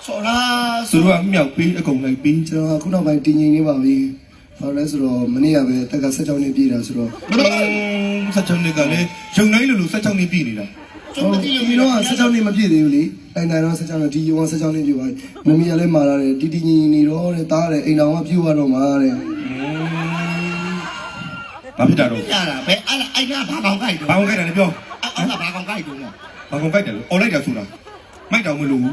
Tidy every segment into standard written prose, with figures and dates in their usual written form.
ဆော်လား သူတို့ကမြောက်ပြီးအကုန်လိုက်ပြီး ကျွန်တော်ကခုနောက်ပိုင်းတင်ငင်နေပါပြီဘာလဲဆိုတော့မနေ့ကပဲတက်က16နှစ်ပြည့်တာဆိုတော့ 16နှစ်ကလည်းရုံတိုင်းလိုလို16နှစ်ပြည့်နေတာ ကျွန်တော်ဒီလို ဒီတော့16နှစ်မပြည့်သေးဘူးလေတိုင်တိုင်တော့16နှစ်ဒီရုံက16နှစ်ပြည့်ပါပြီမမီကလည်းမာလာတယ်တီတီညီနေတော့တဲ့တားတယ်အိမ်တော်ကပြည့်သွားတော့မှာတဲ့ ဘာဖြစ်တာတော့ ရတာပဲအဲ့ဒါဘာကောင်ကြိုက်တော့ ဘာကုန်ကြိုက်တယ်လဲပြော အဲ့ဒါဘာကောင်ကြိုက်တော့ ဘာကုန်ကြိုက်တယ်လို့អော်လိုက်တာဆိုတာမိုက်တောင်မလို့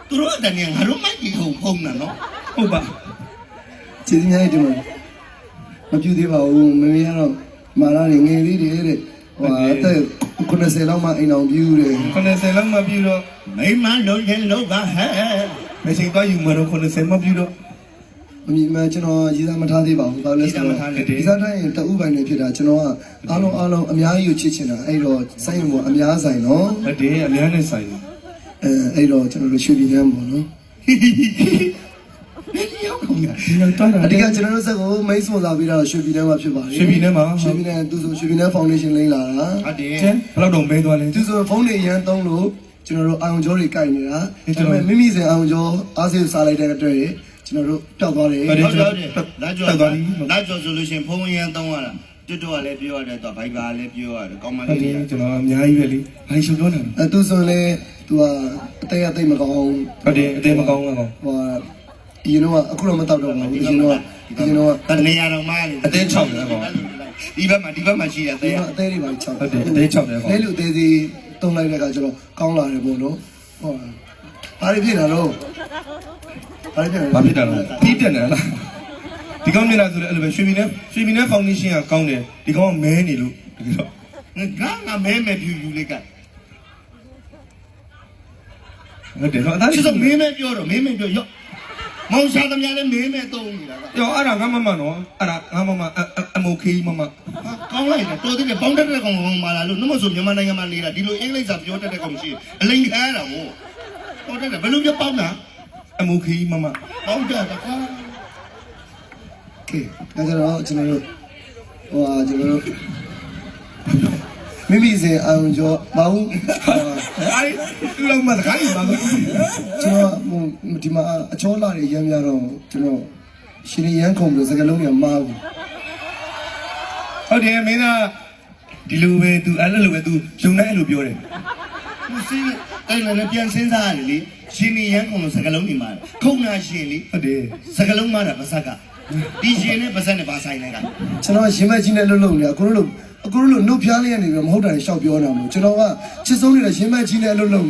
သူတို့အတန်ငါတို့မိုက်ကြီးဖုံးတာနော် ဟုတ်ပါ ခြေစည်းများတယ်မပြည့်သေးပါဘူးမမီကတော့မာလာနေငယ်လေးတွေတဲ့ဟိုအသက်90လောက်မှအိမ်တော်ပြည့်တယ် 90လောက်မှပြည့်တော့ မိမလုံးရင်လုံးပါဟဲ့ မချိန်သွားယူမှာတော့90မှပြည့်တော့ မမီမကျွန်တော်ရေးသားမထားသေးပါဘူးဘာလဲဆိုတော့ရေးသားတိုင်းတအုပ်ပိုင်းနေဖြစ်တာကျွန်တော်ကအားလုံးအများကြီးကိုချစ်ချင်တာအဲ့တော့စိုင်းရုံပေါ်အများဆိုင်နော် ဟုတ်တယ်အများနဲ့ဆိုင်တယ် အဲ့တော့ကျွန်တော်တို့ရွှေပြည်နန်းပေါ့နော် ရောက်ကုန်ရ ဒီလောက်တွားတာ အဓိကကျွန်တော်တို့ဆက်ကိုမိတ်ဆွေစာပေးတာရွှေပြည်နန်းမှာဖြစ်ပါတယ် ရွှေပြည်နယ်မှာ ရွှေပြည်နန်းသူဆိုရွှေပြည်နန်းဖောင်ဒေးရှင်းလိမ့်လာတာ ဟုတ်တယ် ကျန်ဘယ်လောက်တော့မဲသွားလဲ သူဆိုဖုန်းတွေရန်သုံးလို့ကျွန်တော်တို့အာရုံကြောတွေကြိုက်နေတာဒါပေမဲ့မိမိစင်အာရုံကြောအားစေးစားလိုက်တဲ့အတွက်ကျွန်တော်တို့ပျောက်သွားတယ် ဟုတ်တယ်လာကြောလာကြောဆိုလို့ရှင်ဖုံးရန်သုံးရတာတွတ်တော့လည်းပြောရတယ်တော့ဘိုက်ပါလည်းပြောရတယ်ကောင်းမ ဟုတ် လေး တယ် တွေ ကျွန်တော်အများကြီးပဲလေဘာရှုပ်ပြောနေတာ သူဆိုလည်းသူကအသေးအသေးမကောင်း ဟုတ်တယ်အသေးမကောင်းဘူးကောင် ဟိုဒီတော့အခုတော့မတောက်တော့ဘူးဒီတော့ တနေရာတော့မားလေ အသေး6တယ်ကောင် ဒီဘက်မှာရှိရသေး အသေးတွေပါချောက် ဟုတ်တယ်အသေး6တယ်ကောင် လဲလူသေးသေးတုံးလိုက်တဲ့အခါကျတော့ကောင်းလာတယ်ပေါ့နော်ဟုတ်ဘာတွေဖြစ်တာတော့ဘာတွေဖြစ် ဘာဖြစ်တာလဲပြီးတက်နေလားဒီကောင်မြင်လာဆိုလည်းအဲ့လိုပဲရွှေပြည်နယ်ဖောင်ဒေးရှင်းကကောင်းတယ်ဒီကောင်ကမဲနေလို့တကယ်တော့ ငါမဲဖြူလေးက ဟုတ်တယ်နော်အသား ချစ်စမင်းမဲပြောတော့မင်းမဲပြောရော့မောင်ရှာသမားလည်းမင်းမဲသုံးနေတာက ရောအဲ့ဒါငါမမနော်အဲ့ဒါငါမမအမိုခေးမမ ကောင်းလိုက်တယ်တော်သေးတယ်ပေါင်းတက်တဲ့ကောင်မာလာလို့နှမဆိုမြန်မာနိုင်ငံမှာနေတာဒီလိုအင်္ဂလိပ်စာပြောတတ်တဲ့ကောင်ရှိအလိန်ခံရတာမို့တော်တယ်ဘယ်လိုပြောပေါင်းတာ အမိုခေးမမ ပေါင်းတာကွာ ကဲဒါကြတော့ကျွန်တော်တို့ကျွန်တော်တို့မိမိစင်အာရုံကြောမဟုတ် အဲ့ဒီလောက်မှတခါကြီးပါလို့ ကျွန်တော်ဒီမှာအချောလာတွေရမ်းများတော့ကျွန်တော်ရှင်ရန်ခုံပြီးစကလုံးတွေမားဘူး ဟုတ်တယ်မင်းကဒီလိုပဲ तू အဲ့လိုပဲ तू ရုံနဲ့အဲ့လိုပြောတယ် သူစီးအဲ့လည်းပြန်စဉ်းစားရတယ်လေရှင်နေရန်ခုံလို့စကလုံးနေမှာခုံနာရှင်လေ ဟုတ်တယ် စကလုံးမှာတာပါဇက်ကဒီရှင်နဲ့ပါဇက်နဲ့ပါဆိုင်နေတာ ကျွန်တော်ရင်မကြီးနဲ့လှုပ်လှုပ်နေအခုတို့နှုတ်ဖျားလေးရနေပြီးမဟုတ်တာရှောက်ပြောနေတာမို့ကျွန်တော်ကချစ်ဆုံးနေတဲ့ရင်မကြီးနဲ့လှုပ်လှုပ်